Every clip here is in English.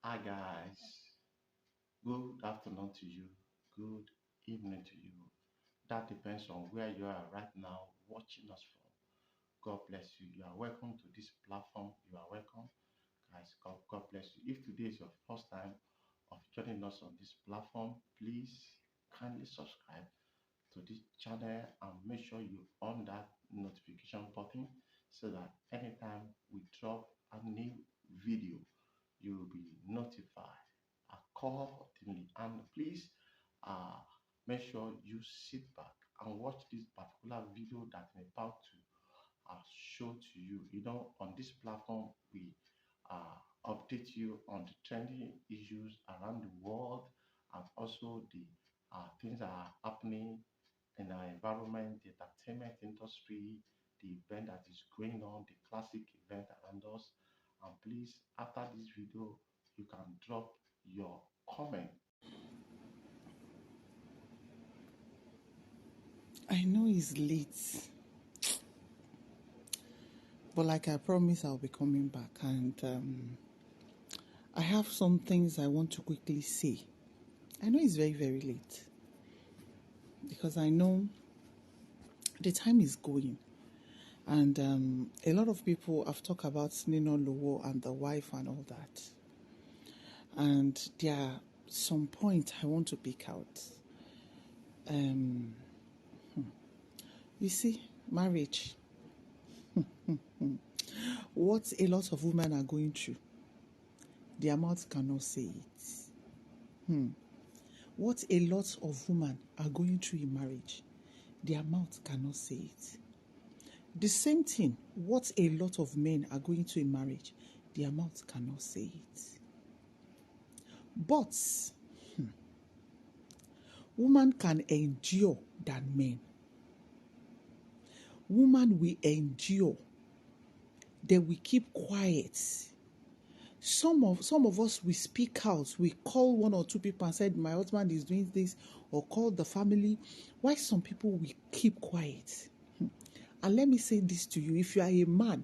Hi guys, good afternoon to you, good evening to you. That depends on where you are right now watching us from. God bless you. You are welcome to this platform. You are welcome, guys. God bless you. If today is your first time of joining us on this platform, please kindly subscribe to this channel and make sure you on that notification button so that anytime we drop a new video, you will be notified accordingly. And please uh, make sure you sit back and watch this particular video that I'm about to show to you. You know, on this platform, we update you on the trending issues around the world and also the things that are happening in our environment, the entertainment industry, the event that is going on, the classic event around us. And please, after this video, you can drop your comment. I know it's late, but like I promised, I'll be coming back. And I have some things I want to quickly say. I know it's very, very late because I know the time is going. And a lot of people have talked about Ninalowo and the wife and all that. And there are some points I want to pick out. You see, marriage, what a lot of women are going through, their mouth cannot say it. What a lot of women are going through in marriage, their mouth cannot say it. The same thing, what a lot of men are going through in marriage, their mouth cannot say it. But woman can endure than men. Woman will endure. They will keep quiet. Some of us, we speak out. We call one or two people and said, my husband is doing this, or call the family. Why some people will keep quiet? And let me say this to you. If you are a man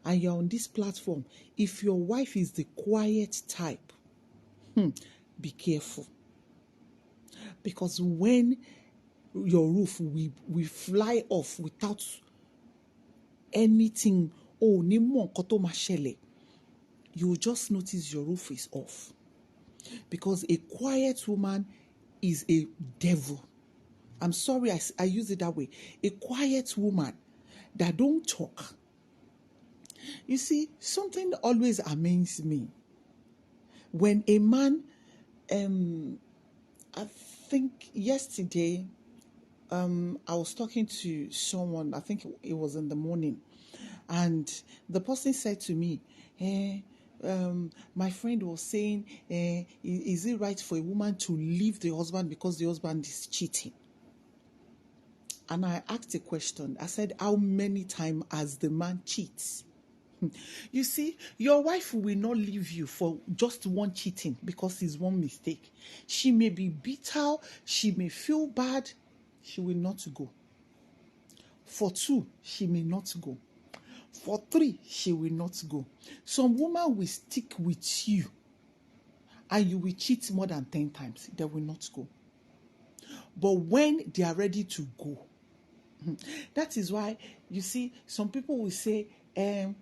and you're on this platform, if your wife is the quiet type, be careful. Because when your roof will fly off without anything, you will just notice your roof is off. Because a quiet woman is a devil. I'm sorry I use it that way. A quiet woman that don't talk. You see, something always amazes me. When a man, I think yesterday, I was talking to someone, I think it was in the morning, and the person said to me, my friend was saying, is it right for a woman to leave the husband because the husband is cheating? And I asked a question. I said, how many times has the man cheats? You see, your wife will not leave you for just one cheating because it's one mistake. She may be bitter, she may feel bad, she will not go. For two, she may not go. For three, she will not go. Some woman will stick with you and you will cheat more than 10 times. They will not go. But when they are ready to go, that is why, you see, some people will say, I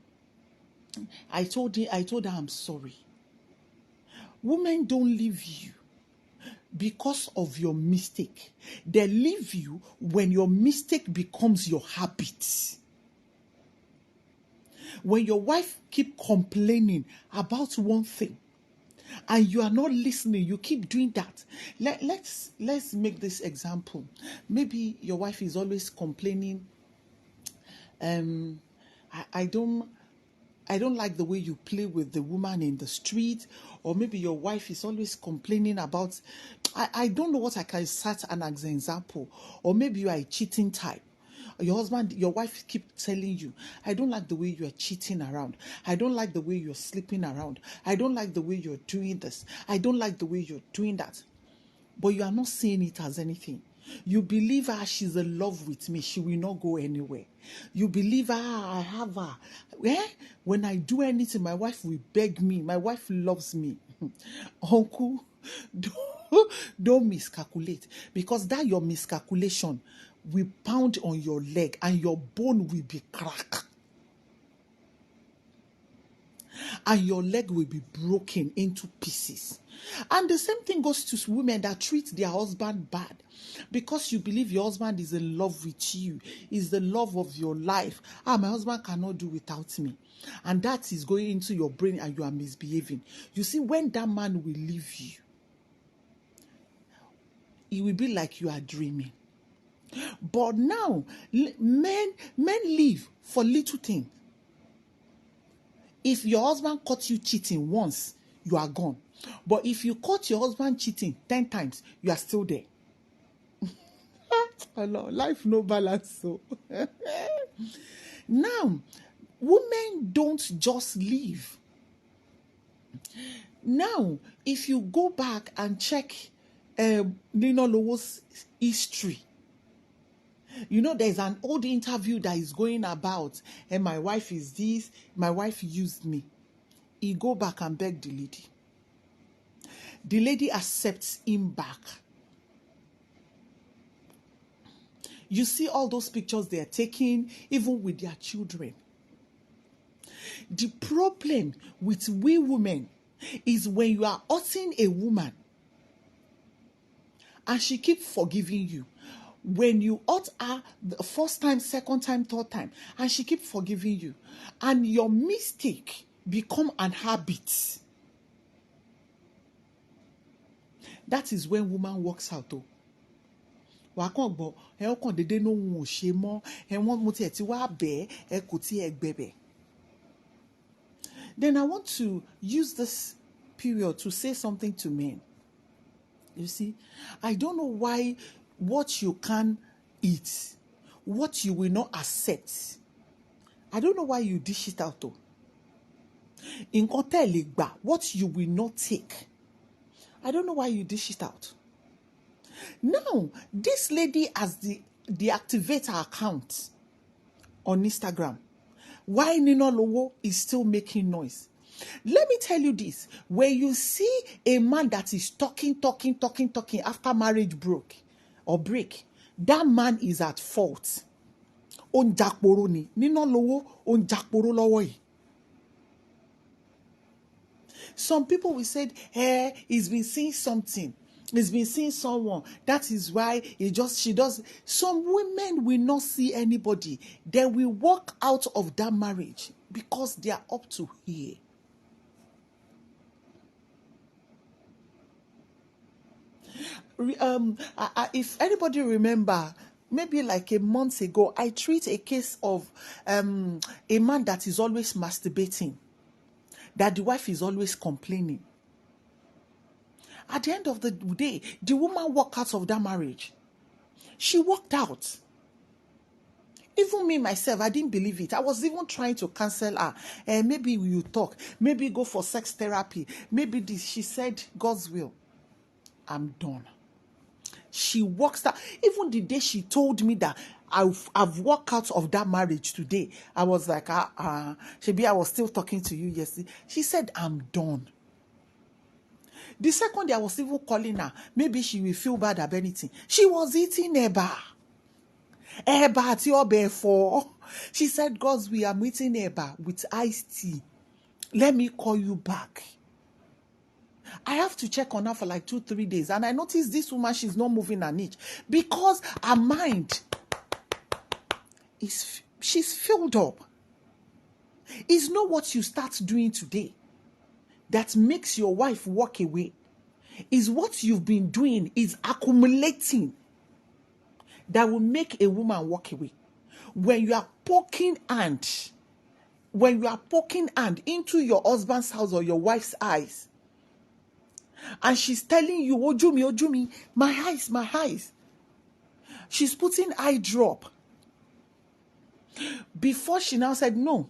told her I'm sorry. Women don't leave you because of your mistake. They leave you when your mistake becomes your habit. When your wife keep complaining about one thing and you are not listening, you keep doing that. Let's make this example. Maybe your wife is always complaining, I don't like the way you play with the woman in the street. Or maybe your wife is always complaining about, I don't know what I can set an example. Or maybe you are a cheating type. Your wife keep telling you, I don't like the way you are cheating around. I don't like the way you're sleeping around. I don't like the way you're doing this. I don't like the way you're doing that. But you are not seeing it as anything. You believe her, she's in love with me. She will not go anywhere. You believe her, I have her. When I do anything, my wife will beg me. My wife loves me. Uncle, don't miscalculate, because that your miscalculation will pound on your leg and your bone will be cracked. And your leg will be broken into pieces. And the same thing goes to women that treat their husband bad because you believe your husband is in love with you, is the love of your life. My husband cannot do without me. And that is going into your brain and you are misbehaving. You see, when that man will leave you, it will be like you are dreaming. But now, men live for little things. If your husband caught you cheating once, you are gone. But if you caught your husband cheating 10 times, you are still there. Hello, life no balance. So now, women don't just leave. Now, if you go back and check Ninalowo's history, you know, there's an old interview that is going about, and my wife is this, my wife used me. He go back and beg the lady. The lady accepts him back. You see all those pictures they are taking, even with their children. The problem with we women is when you are hurting a woman and she keeps forgiving you. When you hurt her the first time, second time, third time, and she keeps forgiving you, and your mistake become an habit, that is when woman walks out. Oh, then I want to use this period to say something to men. You see, I don't know why what you can eat, what you will not accept, I don't know why you dish it out though. In what you will not take, I don't know why you dish it out. Now, this lady has deactivated her account on Instagram. Why Ninalowo is still making noise? Let me tell you this. When you see a man that is talking after marriage break, that man is at fault. On jakporo ni. Ninalowo on jakporo lowo yi. Some people will say, he's been seeing something. He's been seeing someone. That is why she does. Some women will not see anybody. They will walk out of that marriage because they are up to here. If anybody remember, maybe like a month ago, I treat a case of a man that is always masturbating, that the wife is always complaining. At the end of the day, the woman walked out of that marriage. She walked out. Even me, myself, I didn't believe it. I was even trying to cancel her. Maybe you talk. Maybe go for sex therapy. Maybe this. She said, God's will. I'm done. She walks out. Even the day she told me that I've walked out of that marriage today, I was like, Shebi, I was still talking to you yesterday. She said, I'm done. The second day I was even calling her, maybe she will feel bad about anything. She was eating eba. Eba at your bed for. She said, God's will, I'm eating eba with iced tea. Let me call you back. I have to check on her for like 2-3 days. And I noticed this woman, she's not moving an inch. Because her mind she's filled up. It's not what you start doing today that makes your wife walk away. Is what you've been doing is accumulating that will make a woman walk away. When you are poking hand into your husband's house or your wife's eyes, and she's telling you, Ojumi, my eyes. She's putting eye drop. Before she now said, no,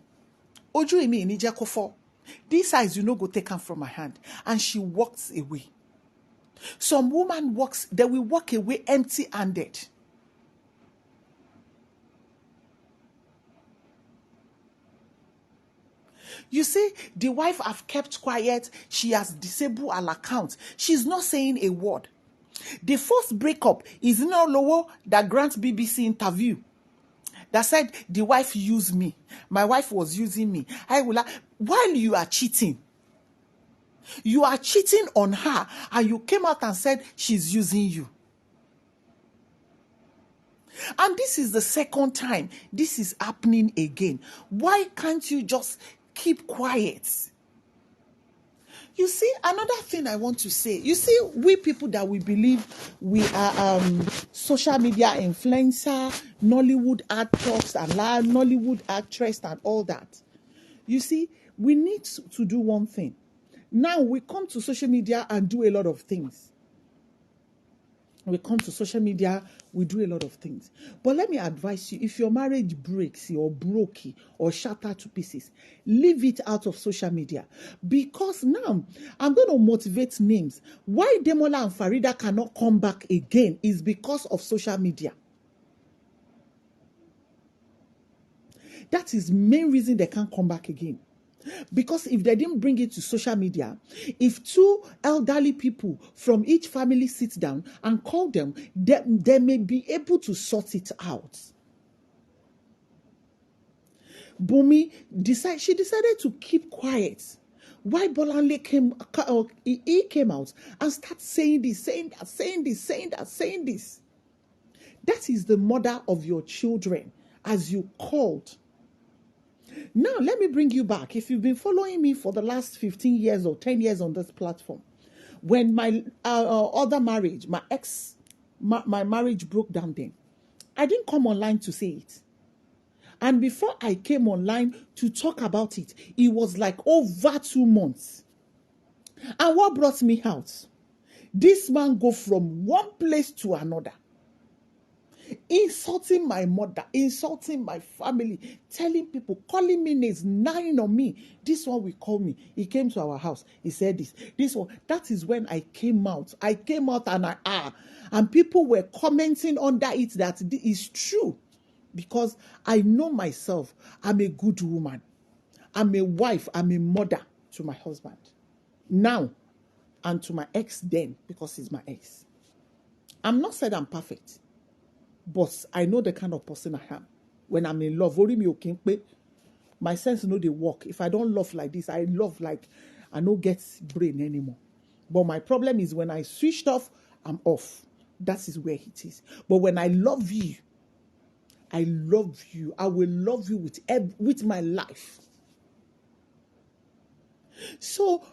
Ojumi ni jakofo. These eyes, you know, go take them from my hand. And she walks away. Some woman they will walk away empty-handed. You see, the wife have kept quiet. She has disabled her account. She's not saying a word. The first breakup is Ninalowo that grants BBC interview that said the wife used me. My wife was using me. While you are cheating on her, and you came out and said she's using you. And this is the second time this is happening again. Why can't you just keep quiet? You see, another thing I want to say, you see, we people that we believe we are social media influencer, Nollywood actors and Nollywood actress and all that. You see, we need to do one thing. Now we come to social media and do a lot of things. We come to social media, we do a lot of things. But let me advise you, if your marriage breaks or broke or shattered to pieces, leave it out of social media. Because now, I'm going to motivate names. Why Demola and Farida cannot come back again is because of social media. That is the main reason they can't come back again. Because if they didn't bring it to social media, if two elderly people from each family sit down and call them, they may be able to sort it out. Bunmi decided to keep quiet. Why Bolanle came out and started saying this, saying this. That is the mother of your children, as you called. Now, let me bring you back. If you've been following me for the last 15 years or 10 years on this platform, when my other marriage, my marriage broke down then, I didn't come online to say it. And before I came online to talk about it, it was like over 2 months. And what brought me out? This man go from one place to another, insulting my mother, insulting my family, telling people, calling me names, lying on me. This one will call me. He came to our house. He said this one. That is when I came out. And people were commenting under it that it is true. Because I know myself. I'm a good woman. I'm a wife. I'm a mother to my husband. Now, and to my ex then, because he's my ex. I'm not said I'm perfect. But I know the kind of person I am. When I'm in love, my sense know they work. If I don't love like this, I love like I don't get brain anymore. But my problem is when I switched off, I'm off. That is where it is. But when I love you, I love you. I will love you with my life. So,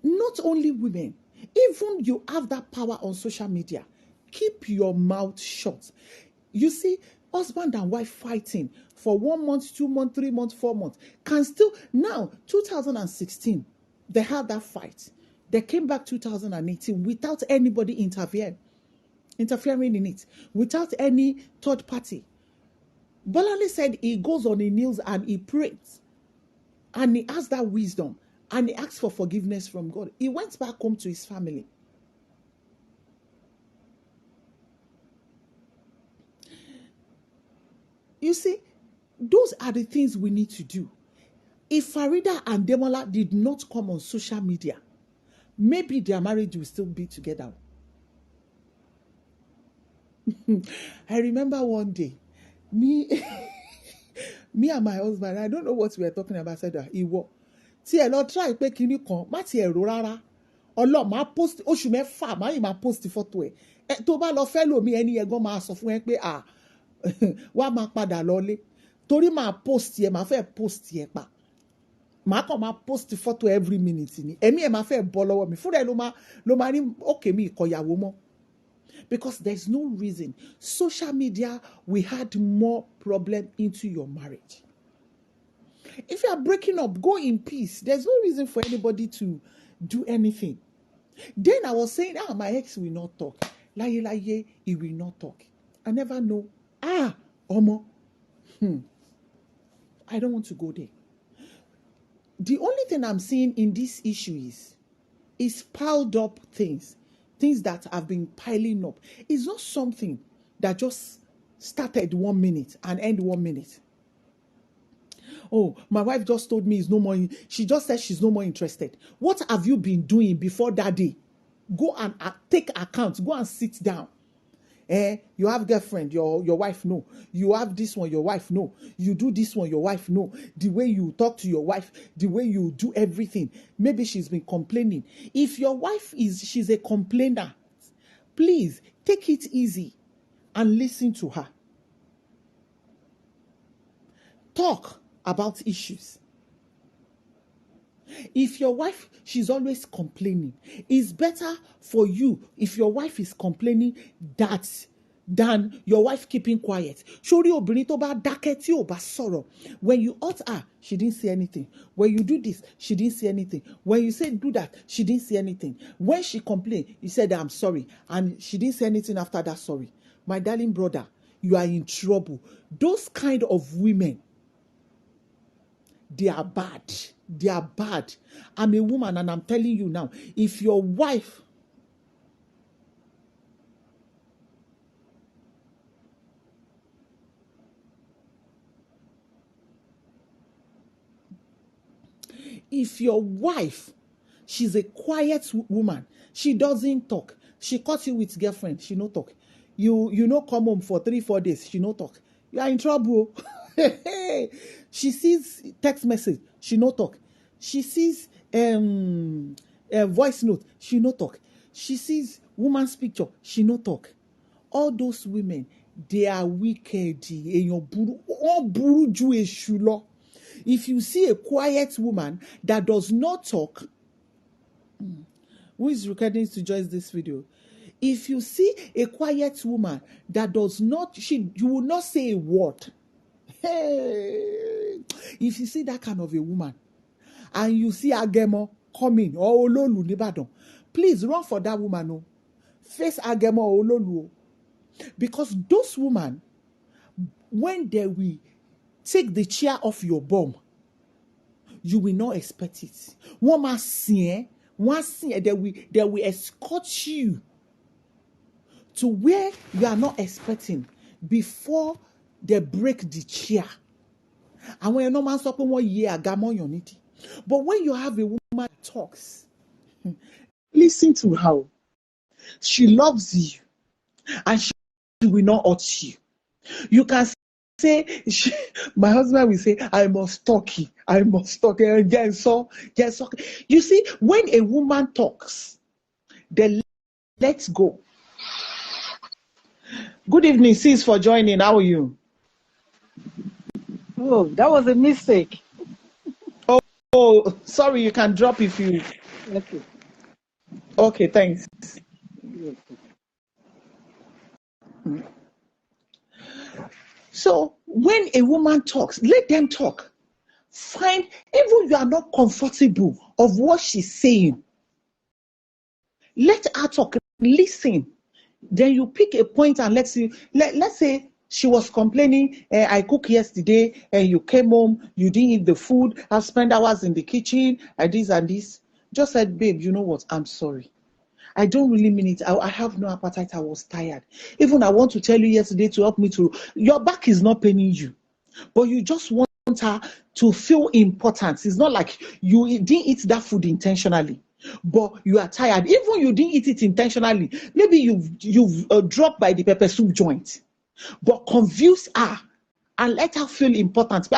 not only women, even you have that power on social media. Keep your mouth shut. You see, husband and wife fighting for 1 month, 2 months, 3 months, 4 months can still. Now, 2016, they had that fight. They came back 2018 without anybody interfering in it, without any third party. Bolani said he goes on his knees and he prays. And he asked that wisdom. And he asked for forgiveness from God. He went back home to his family. You see, those are the things we need to do. If Farida and Demola did not come on social media, maybe their marriage will still be together. I remember one day, me and my husband, I don't know what we were talking about, said that he was. See, a lot try pé kíní kan, má ti ẹ̀rọ rárá. Ọlọ́run máa post oṣù mẹ́fà, máa yìí máa post photo ẹ̀. Tó bá lọ fẹ́ lòmí ẹni ẹ̀gbọ́n máa sọ fún ẹ pé wá máa padà lọlé. Torí máa post yẹ, máa fẹ́ post yẹ pa. Máa kàn máa post photo every minute ni. Ẹ̀mí ẹ̀ máa fẹ́ bọ́ lọ́wọ́ mi. Fúnra ẹ̀ ló máa ní okay mi ìkọyàwó mọ́. Because there's no reason. Social media will add more problem into your marriage. If you are breaking up, go in peace. There's no reason for anybody to do anything. Then I was saying, my ex will not talk. Laye, he will not talk. I never know. Omo. I don't want to go there. The only thing I'm seeing in this issue is piled up things that have been piling up. It's not something that just started 1 minute and end 1 minute. Oh, my wife just told me is no more. She just said she's no more interested. What have you been doing before that day? Go and take account. Go and sit down. You have girlfriend, your wife, no. You have this one, your wife, no. You do this one, your wife, no. The way you talk to your wife, the way you do everything. Maybe she's been complaining. If your wife she's a complainer, please take it easy and listen to her. Talk about issues. If your wife, she's always complaining, it's better for you if your wife is complaining than your wife keeping quiet. Shori obìnrin tó bá dákẹ́ tí ò bá sọ̀rọ̀. When you hurt her, she didn't say anything. When you do this, she didn't say anything. When you say do that, she didn't say anything. When she complained, you said, I'm sorry. And she didn't say anything after that sorry. My darling brother, you are in trouble. Those kind of women, they are bad. They are bad. I'm a woman and I'm telling you now, if your wife she's a quiet woman, she doesn't talk. She caught you with girlfriend, she no talk. You no come home for 3-4 days, she no talk. You are in trouble. She sees text message, she no talk. She sees voice note, she no talk. She sees woman's picture, she no talk. All those women, they are wicked. If you see a quiet woman that does not talk, who is recording to join this video? If you see a quiet woman that does not, you will not say a word. Hey, if you see that kind of a woman and you see Agemo coming or Ololu Nibadan, please run for that woman. Oh. Face Agemo or Ololu. Because those women, when they will take the chair off your bum, you will not expect it. They will escort you to where you are not expecting before they break the chair. And when you're no man stopping 1 year, but when you have a woman that talks, listen to her. She loves you and she will not hurt you. You can say, my husband will say, I must talk. You see, when a woman talks, then let's go. Good evening, sis, for joining. How are you? Oh, that was a mistake. Oh, sorry, you can drop if you... Okay. Okay, thanks. So when a woman talks, let them talk. Find, even you are not comfortable of what she's saying, let her talk. Listen. Then you pick a point and let's say she was complaining, I cooked yesterday and you came home, you didn't eat the food, I've spent hours in the kitchen, and this and this. Just said, babe, you know what? I'm sorry. I don't really mean it. I have no appetite. I was tired. Even I want to tell you yesterday to help me to, your back is not paining you, but you just want her to feel important. It's not like you didn't eat that food intentionally, but you are tired. Even you didn't eat it intentionally. Maybe you've dropped by the pepper soup joint, but confuse her and let her feel important.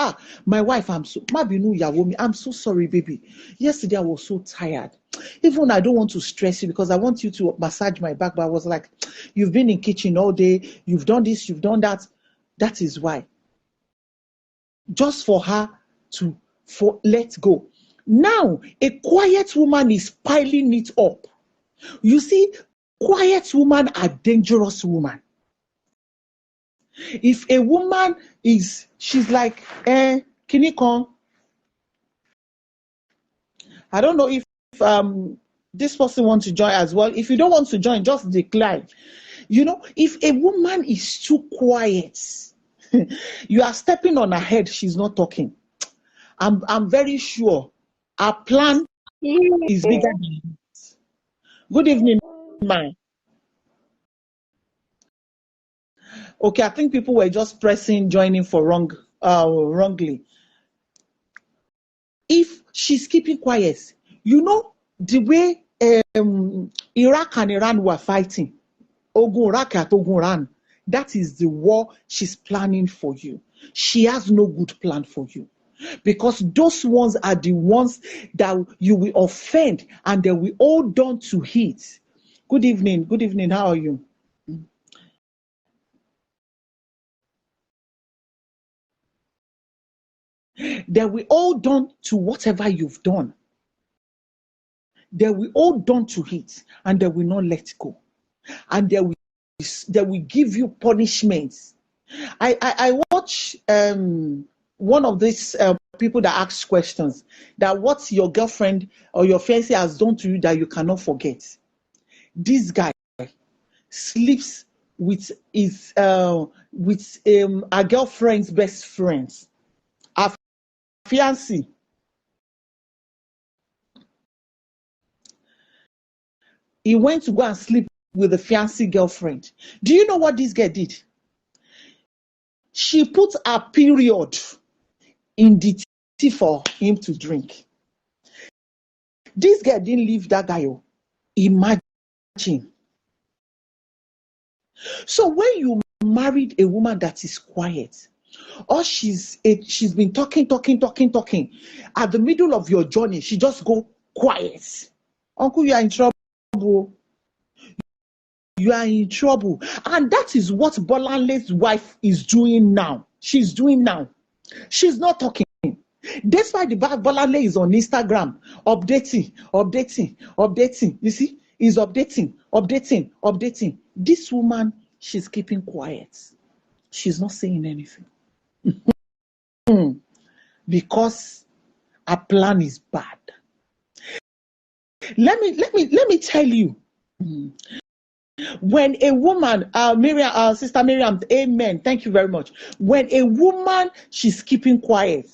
My wife, I'm so sorry, baby. Yesterday I was so tired. Even I don't want to stress you because I want you to massage my back, but I was like, you've been in kitchen all day, you've done this, you've done that. That is why. Just for her to let go. Now, a quiet woman is piling it up. You see, quiet women are dangerous women. If a woman she's like, Kinikon. I don't know if this person wants to join as well. If you don't want to join, just decline. You know, if a woman is too quiet, you are stepping on her head, she's not talking. I'm very sure our plan is bigger than it. Good evening, man. Okay, I think people were just pressing joining for wrongly. if she's keeping quiet, you know the way Iraq and Iran were fighting, Ogun Iraq at Ogun Iran, that is the war she's planning for you. She has no good plan for you. Because those ones are the ones that you will offend and they will hold on to it. Good evening. Good evening. How are you? They will hold on to whatever you've done. They will hold on to it and they will not let go. And they will give you punishments. I watch one of these people that ask questions that what your girlfriend or your fiancé has done to you that you cannot forget. This guy sleeps with his our girlfriend's best friends, our fiancé. He went to go and sleep with the fiancé girlfriend. Do you know what this girl did? She put a period in the tea for him to drink. This girl didn't leave that guy. Imagine. So when you married a woman that is quiet, or she's been talking, at the middle of your journey, she just go quiet. Uncle, you are in trouble. You are in trouble. And that is what Bolanle's wife is doing now. She's doing now. She's not talking. Despite the fact Bolanle is on Instagram, updating. You see, he's updating. This woman, she's keeping quiet. She's not saying anything. Because her plan is bad. Let me tell you. When a woman, Sister Miriam, amen, thank you very much. When a woman, she's keeping quiet,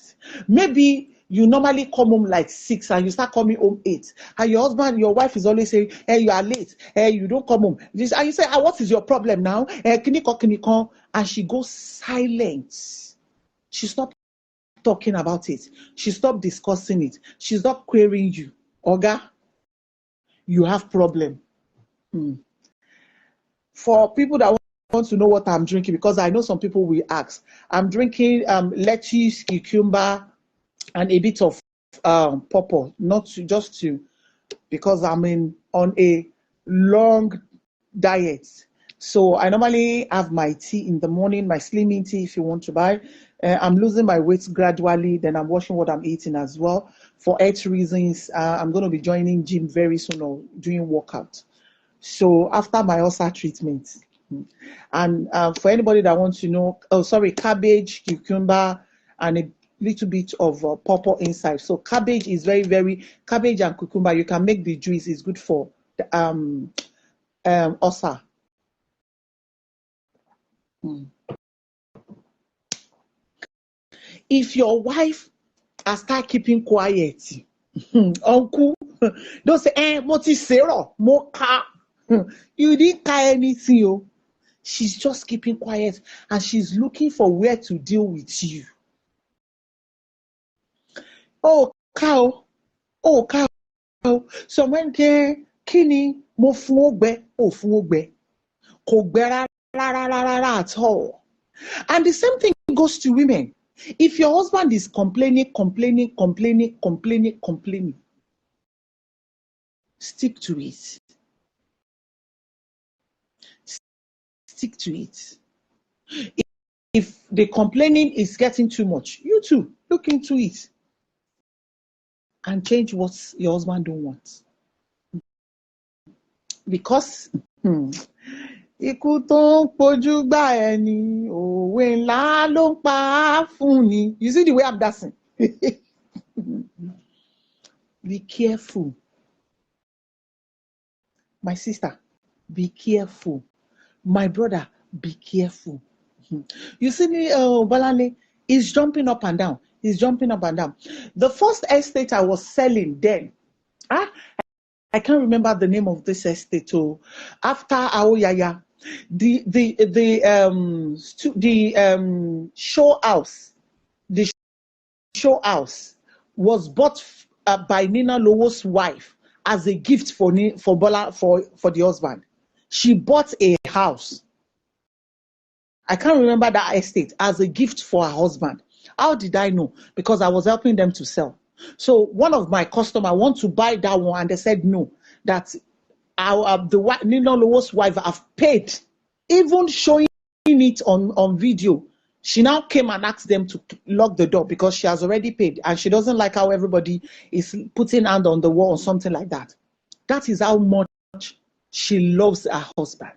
maybe you normally come home like 6 and you start coming home 8. And your husband, your wife is always saying, hey, you are late. Hey, you don't come home. And you say, what is your problem now? Kiniko. And she goes silent. She stopped talking about it. She stopped discussing it. She's not querying you. Oga, you have problem. For people that want to know what I'm drinking, because I know some people will ask, I'm drinking lettuce, cucumber, and a bit of pawpaw, because I'm on a long diet. So I normally have my tea in the morning, my slimming tea if you want to buy. I'm losing my weight gradually, then I'm watching what I'm eating as well. For health reasons, I'm going to be joining gym very soon or doing workout. So after my ulcer treatment, and for anybody that wants to know, cabbage, cucumber, and a little bit of pawpaw inside. So cabbage is cabbage and cucumber. You can make the juice. It's good for the ulcer. If your wife has started keeping quiet, uncle, don't say, what is Sarah? You didn't care anything. She's just keeping quiet and she's looking for where to deal with you. Oh, cow. So when kini mo fun ogbe, kò gbẹ rárá at all. And the same thing goes to women. If your husband is complaining, stick to it. Stick to it. If the complaining is getting too much, you too look into it and change what your husband don't want. Because ikú tó ń pojú gbà ẹni òwe ńlá ló ń pa á fún ni. You see the way I'm dancing? Be careful. My sister, be careful. My brother, be careful. You see me, Balale is jumping up and down. The first estate I was selling then, I can't remember the name of this estate. After Aoyaya, the show house was bought by Ninalowo's wife as a gift for the husband. She bought a house. I can't remember that estate, as a gift for her husband. How did I know? Because I was helping them to sell. So one of my customers want to buy that one, and they said no, that Ninalowo's wife have paid, even showing it on video. She now came and asked them to lock the door because she has already paid, and she doesn't like how everybody is putting hand on the wall or something like that. That is how much she loves her husband.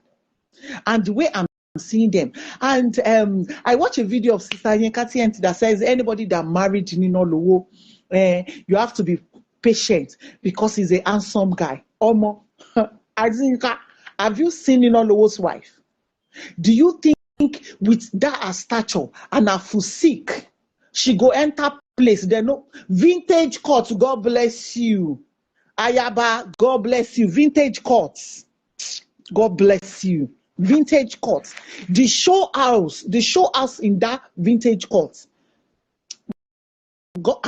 And the way I'm seeing them. And I watched a video of Sister Yinka that says anybody that married Ninalowo, you have to be patient because he's a handsome guy. Omo, have you seen Ninalowo's wife? Do you think with that her stature and her physique, she go enter place? There no vintage court. God bless you. Ayaba, God bless you. Vintage courts. God bless you. Vintage courts. The show house in that vintage court. God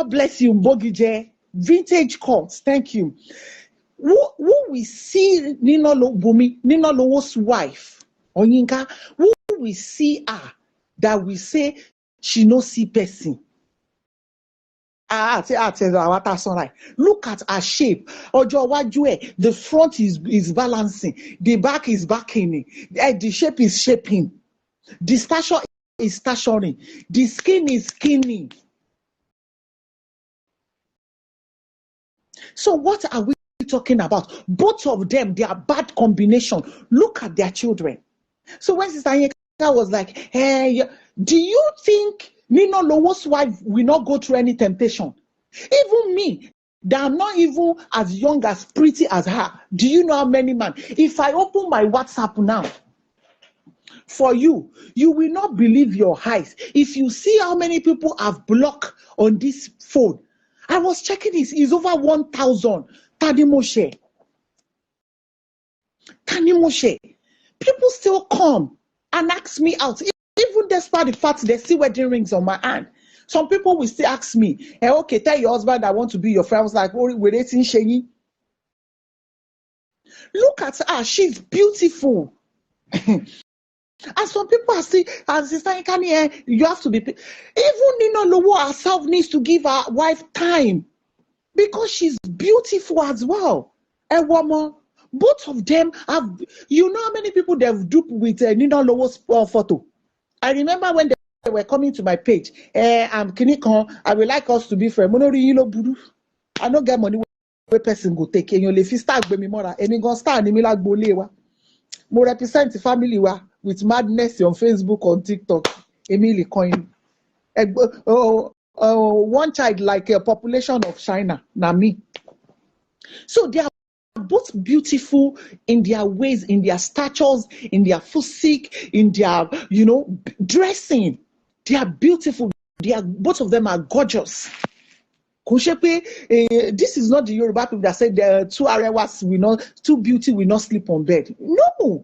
bless you, Mbogije. Vintage courts. Thank you. Who we see Ninalowo's wife, Onyinka, who we see her that we say she no see person. Look at her shape. The front is balancing, the back is backing, the shape is shaping, the stature is staturing, the skin is skinny. So what are we talking about? Both of them, they are bad combination. Look at their children. So when Sister Yinka was like, hey, do you think Ninalowo's wife will not go through any temptation? Even me, that I'm not even as young, as pretty as her. Do you know how many men? If I open my WhatsApp now for you, you will not believe your eyes. If you see how many people have blocked on this phone, I was checking this, it's over 1,000. Tanimoshe. People still come and ask me out, even despite the fact they see wedding rings on my hand. Some people will still ask me, hey, okay, tell your husband I want to be your friend. I was like, oh, we're dating Shenyi. Look at her, she's beautiful. And some people are still, as Sister Yinka, you have to be. Even Ninalowo herself needs to give her wife time because she's beautiful as well. And one more, both of them have, you know how many people they've duped with Ninalowo's photo? I remember when they were coming to my page, I'm Kinikon, I would like us to be friends. I don't get money where person go take. And you'll start with me more. And you go start me like Bolewa. More represent the family with madness on Facebook, on TikTok. Emily Coin. One child like a population of China. Na me. So they are both beautiful in their ways, in their statures, in their physique, in their, dressing. They are beautiful. Both of them are gorgeous. This is not the Yoruba people that say the two arewas two beauty will not sleep on bed. No.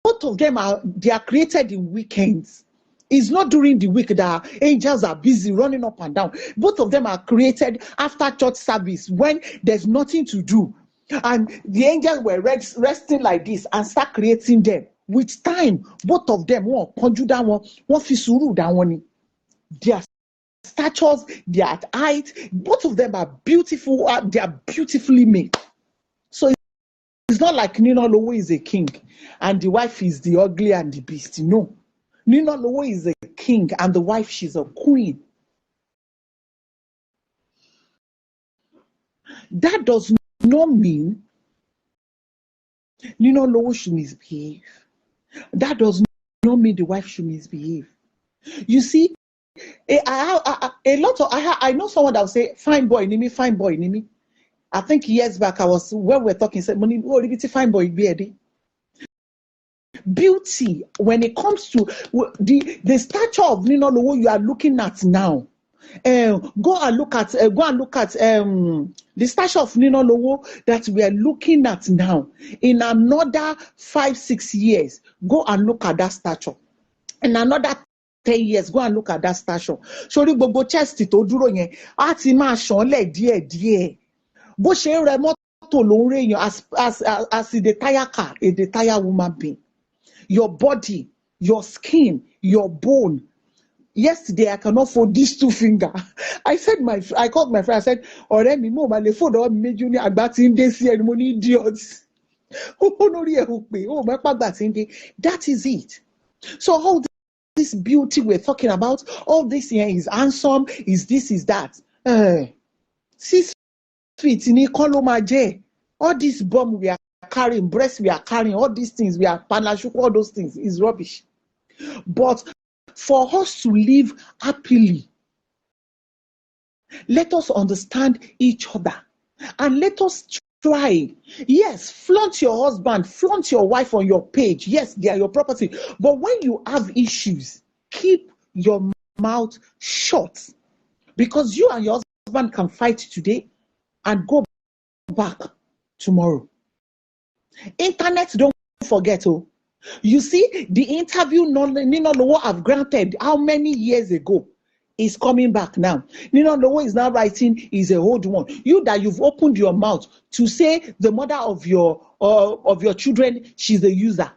Both of them they are created in weekends. It's not during the week that angels are busy running up and down. Both of them are created after church service when there's nothing to do. And the angels were resting like this and start creating them. With time, both of them one conjure that one fisuru that one. Their statures, their height, both of them are beautiful. They are beautifully made. So it's not like Ninalowo is a king and the wife is the ugly and the beast. No. Ninalowo is a king and the wife, she's a queen. That does not mean Ninalowo should misbehave. That does not mean the wife should misbehave. You see, I know someone that will say, fine boy, Nimi, fine boy, Nimi. I think years back, when we were talking, said, fine boy, be beauty, when it comes to the stature of Ninalowo you are looking at now, go and look at the stature of Ninalowo that we are looking at now. In another 5-6 years, go and look at that stature. In another 10 years, go and look at that station. Sori gbogbo chest tó dúró yẹn, á ti máa ṣánlẹ̀ díẹ̀díẹ̀. Bó ṣe ń rẹ mọ́tò ló ń rèèyàn as a tire car, a tire woman being. Your body, your skin, your bone. Yesterday, I cannot fold these 2 fingers. I called my friend, I said, ọ̀rẹ́ mi, mo ma lè fold ọwọ́ mi méjì ní àgbà tí ń dé sí ẹni mo ní idiots. That is it. So all this beauty we're talking about, all this here is handsome, is this, is that. 6 feet in Ikolomaje. All this bomb we are carrying, breast we are carrying, all these things we are panashuku, all those things is rubbish. But for us to live happily, let us understand each other and let us try. Yes, flaunt your husband, flaunt your wife on your page. Yes, they are your property. But when you have issues, keep your mouth shut. Because you and your husband can fight today and go back tomorrow. Internet, don't forget. Oh, you see, the interview Ninalowo have granted how many years ago is coming back now. Ninalowo is now writing is a old one. You that you've opened your mouth to say the mother of your children, she's a user.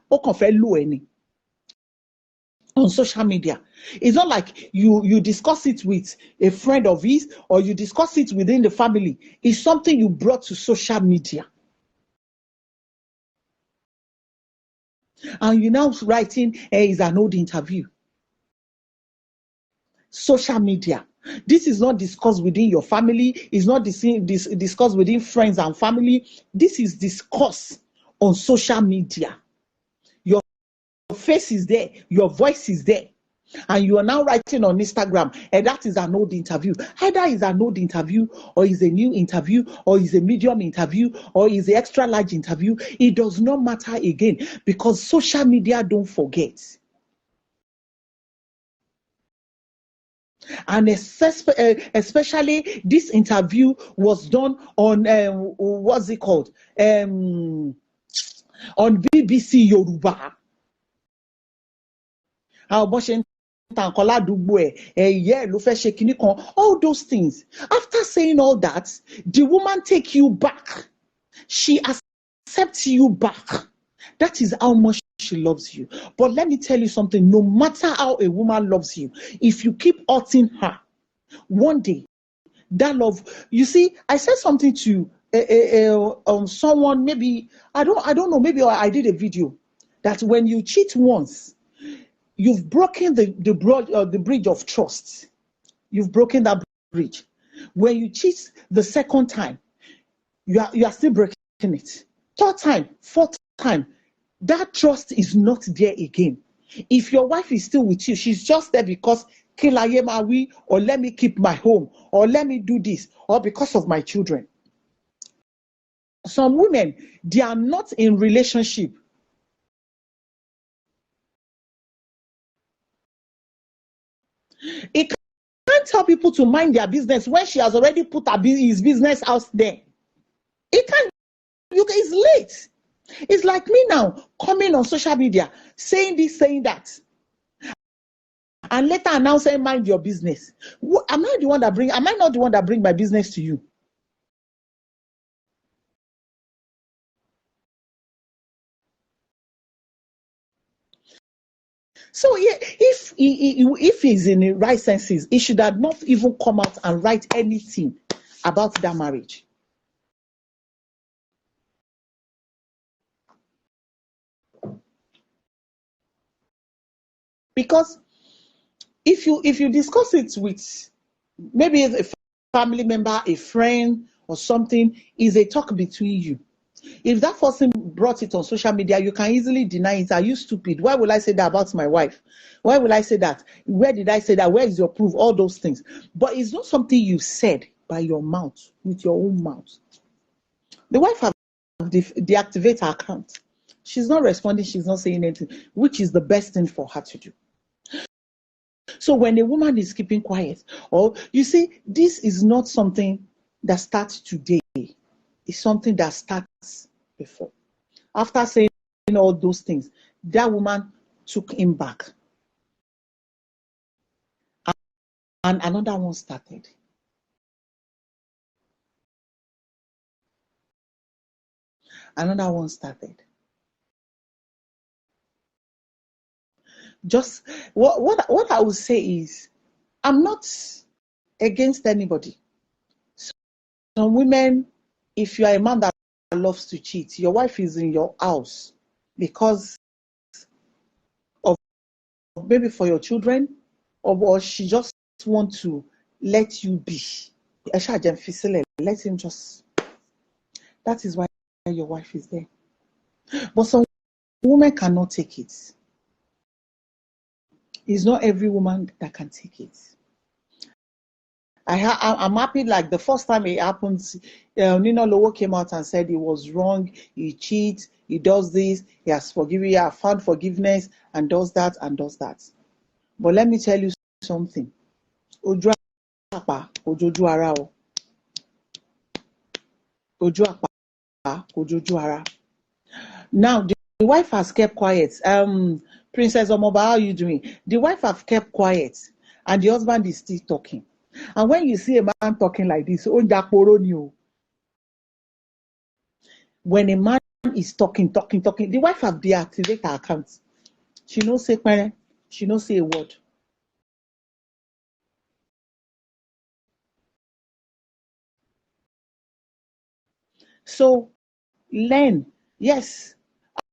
On social media. It's not like you discuss it with a friend of his or you discuss it within the family. It's something you brought to social media. And you're now writing is an old interview. Social media. This is not discussed within your family. It's not discussed within friends and family. This is discussed on social media. Your face is there. Your voice is there. And you are now writing on Instagram, and that is an old interview. Either is an old interview, or is a new interview, or is a medium interview, or is an extra large interview. It does not matter again because social media don't forget. And especially this interview was done on what's it called? On BBC Yoruba. How much all those things. After saying all that, the woman take you back. She accepts you back. That is how much she loves you. But let me tell you something. No matter how a woman loves you, if you keep hurting her, one day, that love, you see, I said something to someone, maybe, I don't know, maybe I did a video, that when you cheat once, you've broken the bridge of trust. You've broken that bridge. When you cheat the second time, you are still breaking it. Third time, fourth time, that trust is not there again. If your wife is still with you, she's just there because or let me keep my home, or let me do this, or because of my children. Some women, they are not in relationship. It can't tell people to mind their business when she has already put his business out there. It can't. It's late. It's like me now coming on social media saying this, saying that, and later announcing mind your business. Am I not the one that bring my business to you? So yeah, if he's in the right senses, he should have not even come out and write anything about that marriage. Because if you discuss it with maybe a family member, a friend, or something, is a talk between you. If that person brought it on social media, you can easily deny it. Are you stupid? Why will I say that about my wife? Why will I say that? Where did I say that? Where is your proof? All those things. But it's not something you said by your mouth, with your own mouth. The wife has deactivated her account. She's not responding. She's not saying anything, which is the best thing for her to do. So when a woman is keeping quiet, or you see, this is not something that starts today. It's something that starts before. After saying all those things, that woman took him back. And another one started. Another one started. Just what I would say is, I'm not against anybody. Some women, if you are a man that loves to cheat, your wife is in your house because of maybe for your children, or she just want to let you be. Let him just. That is why your wife is there. But some women cannot take it. It's not every woman that can take it. I'm happy, like the first time it happened, Ninalowo came out and said he was wrong, he cheats, he does this, he has forgiven, he has found forgiveness, and does that and does that. But let me tell you something. Ojú àpá, ojojú ara o. Ojú àpá, ojojú ara. Now, the wife has kept quiet. Princess Omoba, how are you doing? The wife has kept quiet, and the husband is still talking. And when you see a man talking like this, when a man is talking, the wife have deactivated her account. She no say parent, she no say a word. So learn. Yes.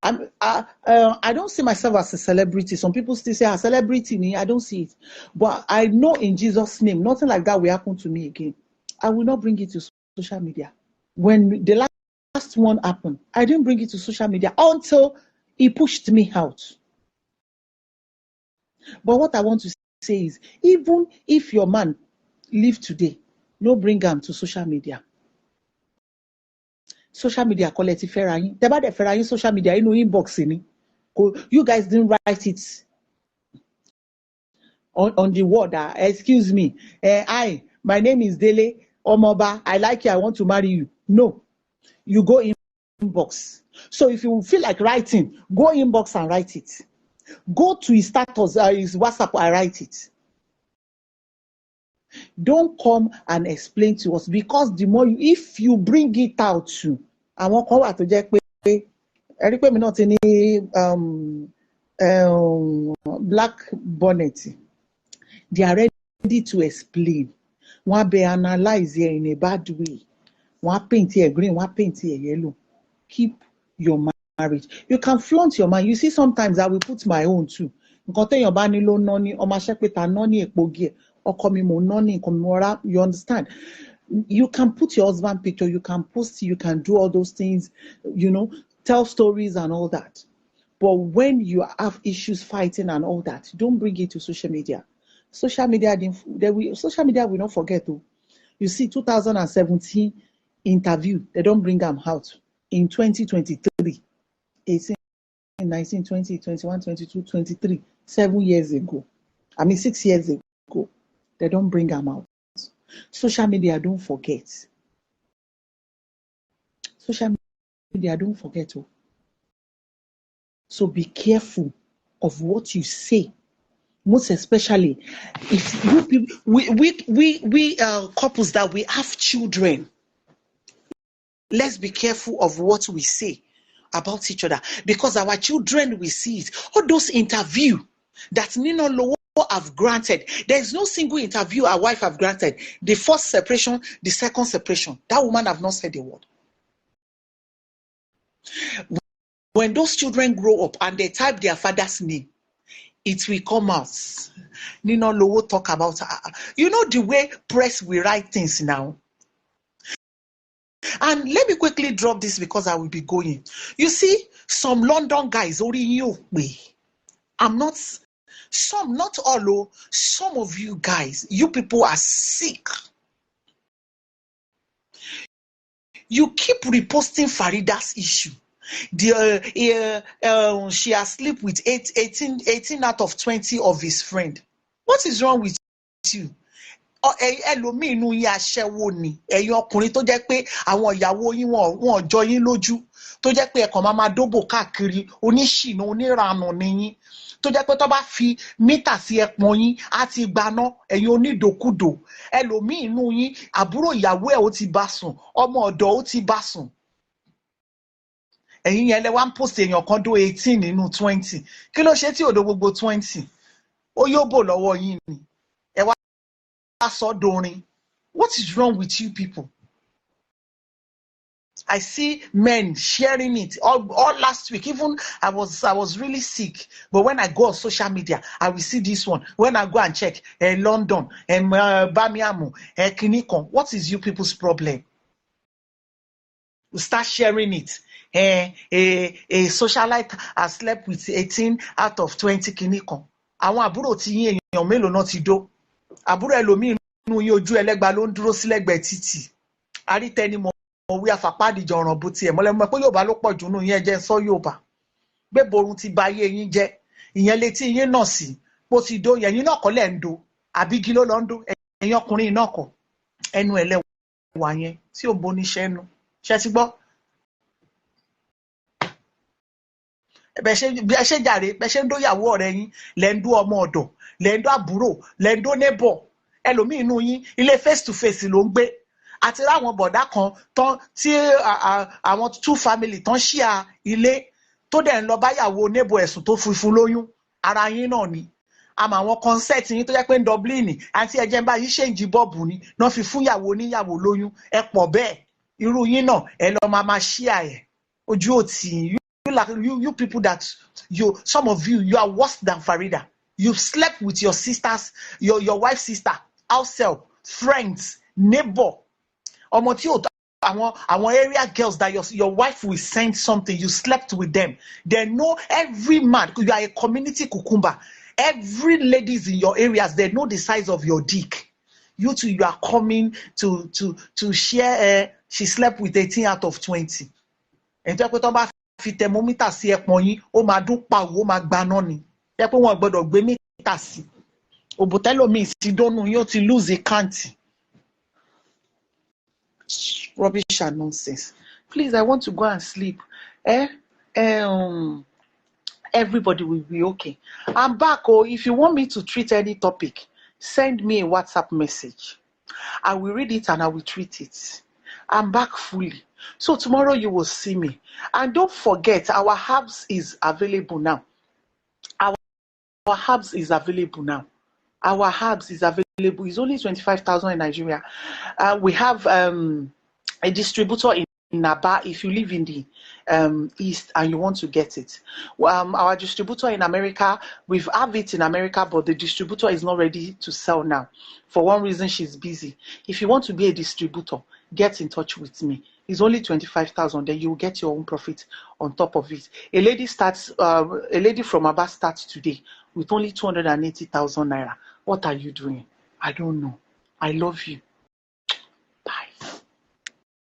I don't see myself as a celebrity. Some people still say a celebrity me. I don't see it. But I know in Jesus' name, nothing like that will happen to me again. I will not bring it to social media. When the last one happened, I didn't bring it to social media until he pushed me out. But what I want to say is, even if your man leave today, no bring him to social media. Social media kọ́ lẹ ti fẹ́ra yín. Tẹ́ bá dẹ̀ fẹ́ra yín social media inú inbox ni. You guys didn't write it on the word. Excuse me. Hi, my name is Dele Omoba. I like you. I want to marry you. No, you go inbox. So if you feel like writing, go inbox and write it. Go to his status, his WhatsApp, and write it. Don't come and explain to us, because the more if you bring it out to àwọn kan wà tó jẹ́ pé ẹ̀rí pé mi náà ti ní black bonnet, they are ready to explain. Wọ́n á bẹ analyze it in a bad way. Wọ́n á paint it green, wọ́n á paint it yellow. Keep your marriage. You can flaunt your man. You see, sometimes I will put my own too. Nǹkan téèyàn bá ní ló ná ní ọmọ aṣẹ́pẹ̀ta ná ní èpògi ẹ̀. You understand? You can put your husband picture, you can post, you can do all those things, tell stories and all that. But when you have issues fighting and all that, don't bring it to social media. Social media will not forget. You see, 2017 interview, they don't bring them out. In 2023, 18, 19, 20, 21, 22, 23, 7 years ago. 6 years ago. They don't bring them out. Social media, don't forget. Social media, don't forget. So be careful of what you say. Most especially if you people, we couples that we have children. Let's be careful of what we say about each other, because our children will see it. All those interviews that Ninalowo have granted, there is no single interview our wife have granted. The first separation, the second separation, that woman have not said a word. When those children grow up and they type their father's name, it will come out. Ninalowo talk about her. You know the way press will write things now. And let me quickly drop this because I will be going. You see, some London guys, not all, some of you guys, you people are sick. You keep reposting Farida's issue. She has slept with 18 out of 20 of his friends. What is wrong with you? Ẹlòmíì inú yín aṣẹ́wó ni ẹ̀yin ọkùnrin tó jẹ́ pé àwọn ìyàwó yín wọn jọ yín lójú, tó jẹ́ pé ẹ̀kan máa dóbò káàkiri oníṣìnà oníranù nìyín tó jẹ́ pé tó bá fi mítà sí ẹpọn yín á ti gbaná ẹ̀yin onídòkúdò ẹlòmíì inú yín àbúrò ìyàwó ẹ̀ ó ti bá sùn ọmọ ọ̀dọ̀ ó ti bá sùn ẹ̀yin yẹn lẹ wá ń post èèyàn kan dó 18 nínú 20 kí ló ṣe tí òdo gbogbo 20 ó yóò bò lọ́wọ́ yín ni ẹ wá sọ dorin. What is wrong with you people? I see men sharing it all last week. Even I was really sick. But when I go on social media, I will see this one. When I go and check London, Birmingham, Kinikon, what is you people's problem? We start sharing it. A socialite has slept with 18 out of 20 Kinikon. Àwọn àbúrò tí yín èèyàn mélòó náà ti dó. Àbúrò ẹlòmíì nínú yín ojú ẹlẹ́gba ló ń dúró sílẹ̀gbẹ̀ẹ́ títì. Arítẹnimọ̀ wí àfàpádìjọ ọ̀ràn bó tiẹ̀ mọ́lẹ́mọ́ pé Yorùbá ló pọ̀ jù nù yẹn jẹ́ sọ Yorùbá gbé borun ti ba ayé yín jẹ́ ìyẹn létí yín náà sí bó ti dó yẹn yín náà kọ́ lẹ̀ ń do àbígi ló lọ ń do ẹ̀yin ọkùnrin náà kọ́ ẹnu ẹlẹ́wà yẹn tí ò bó níṣẹ́ nu ṣe ti gbọ́. bẹ́ẹ̀ ṣe jàre bẹ́ẹ̀ ṣe ń dóyàwó ọ̀rẹ́ yín lẹ́ ń dó ọmọ ọ̀dọ̀ lẹ́ ń dó àbúrò lẹ́ ń dó neighbor ẹlòmíì inú yín ilé face to face ló ń gbé àti ráwọn bọ̀dá kan tán tí àwọn TheFamily tán ṣíà ilé tó dẹ̀ ń lọ báyàwó nébò ẹ̀sùn tó fún lóyún ara yín náà ni àmọ́ àwọn concert yín tó jẹ́ pé ń Dublin àti ẹ̀jẹ̀ ń bá yín ṣèǹjì bọ́ọ̀bù ni náà fi fún ìyàwó oníyàwó lóyún ẹ pọ̀ bẹ́ẹ̀ irú yín náà ẹ lọ máa ṣíà ẹ̀ ojú òtí you people that some of you are worse than Farida. You slept with your sisters, your wife's sister, house help, friends, neighbor. Ọmọ tí àwọn area girls that your wife will send something, you slept with them. They know every man. You are a community cucumber. Every ladies in your areas, they know the size of your dick. You two, you are coming to share. She slept with 18 out of 20. And tó pé tó bá fi thermometer sí ẹpọn yín, ó máa dún pàwó, ó máa gbaná ni. Ẹ pé wọn gbọ́dọ̀ gbé mítà sí. Òbòtẹ́lòmíì sí dónú yóò ti lose a count. Rubbish and nonsense. Please, I want to go and sleep. Everybody will be okay. I'm back. Oh, if you want me to treat any topic, send me a WhatsApp message. I will read it and I will treat it. I'm back fully. So tomorrow you will see me. And don't forget, our herbs is available now. Our herbs is available now. Our herbs is available. It's only 25,000 in Nigeria. We have a distributor in Aba if you live in the East and you want to get it. Our distributor in America, we have it in America, but the distributor is not ready to sell now. For one reason, she's busy. If you want to be a distributor, get in touch with me. It's only 25,000. Then you will get your own profit on top of it. A lady from Aba starts today with only 280,000 naira. What are you doing? I don't know. I love you.